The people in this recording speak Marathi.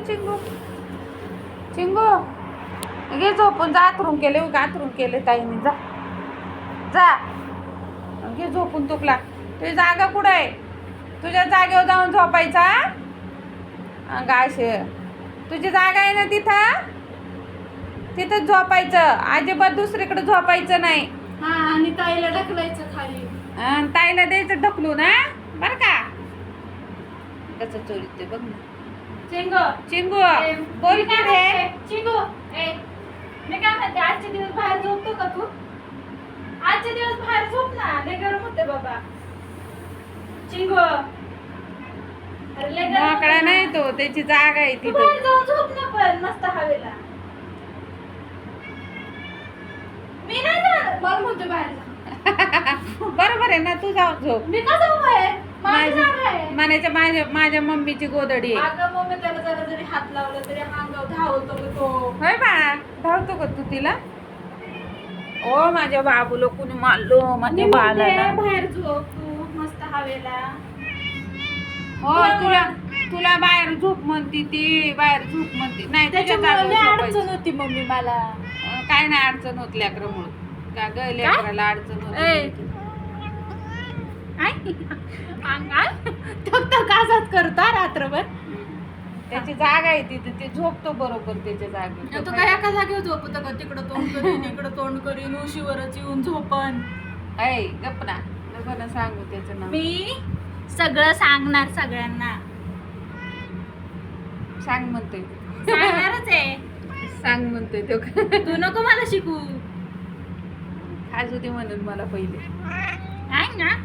चिंगू चिंगू घे झोपून जा. आथरून केले ताईने. जा जा घे झोपून. तुला तुझी जागा कुठं आहे? तुझ्या जागेवर जाऊन झोपायचा. गाशे तुझी जागा आहे ना तिथंच झोपायचं. अजिबात दुसरीकडे झोपायचं नाही. हा आणि ताईला ढकलायचं खाली. ताईला द्यायचं ढकलू ना बरं का. कसं चोरीत ते बघ ना. चिंगू बोल की रे. चिंगू मी काय म्हणते, आजचे दिवस बाहेर झोपतो का तू? आजचे दिवस बाहेर झोप ना, लय गरम होते बाबा. चिंगू अरे लय गरम मोकळा होते नाही ना. तो, त्याची जागा आहे तू बाहेर तिथं. जाऊन झोप ना पण मस्त हवेला. मी नाही जाणार, मला म्हणतो बाहेर जा. बरोबर आहे ना, तू जाऊन झोप. मी का जाऊ बाहेर? माझी जागा आहे. म्हणायचं माझ्या मम्मीची गोदडी आहे. अगं मम्मी त्याला जरा जरी हात लावला तरी अंगावर धावतो ग तो. होय बाळा, धावतो का तू तिला? ओ माझ्या बाबूला कुणी मारलो माझ्या बाळाला. बाहेर झोप तू मस्त हवेला. हो तुला बाहेर झोप म्हणती ती. बाहेर झोप म्हणती नाही, तुझ्या त्याच्यामुळे जागेवर लय झोपायचं. अडचण होती मम्मी मला. काय नाही अडचण होत लेकरामुळं. का ग लेकराला अडचण होती? फक्त कासाच करतो रात्रभर. त्याची जागा आहे तिथे, ते झोपतो बरोबर त्याच्या तो काय जागेवर. एका जागेवर झोपतो का? तिकडं तोंड करीन इकडं तोंड करीन, उशीवरच येऊन झोपन. ऐ गप ना, नको ना सांगू त्याचं नाव. मी सगळं सांगणार सगळ्यांना. सांग म्हणतोय. सांगणारच आहे. सांग म्हणतोय तो. तू नको मला शिकू. खाजू दे म्हणून मला पहिले. काय ना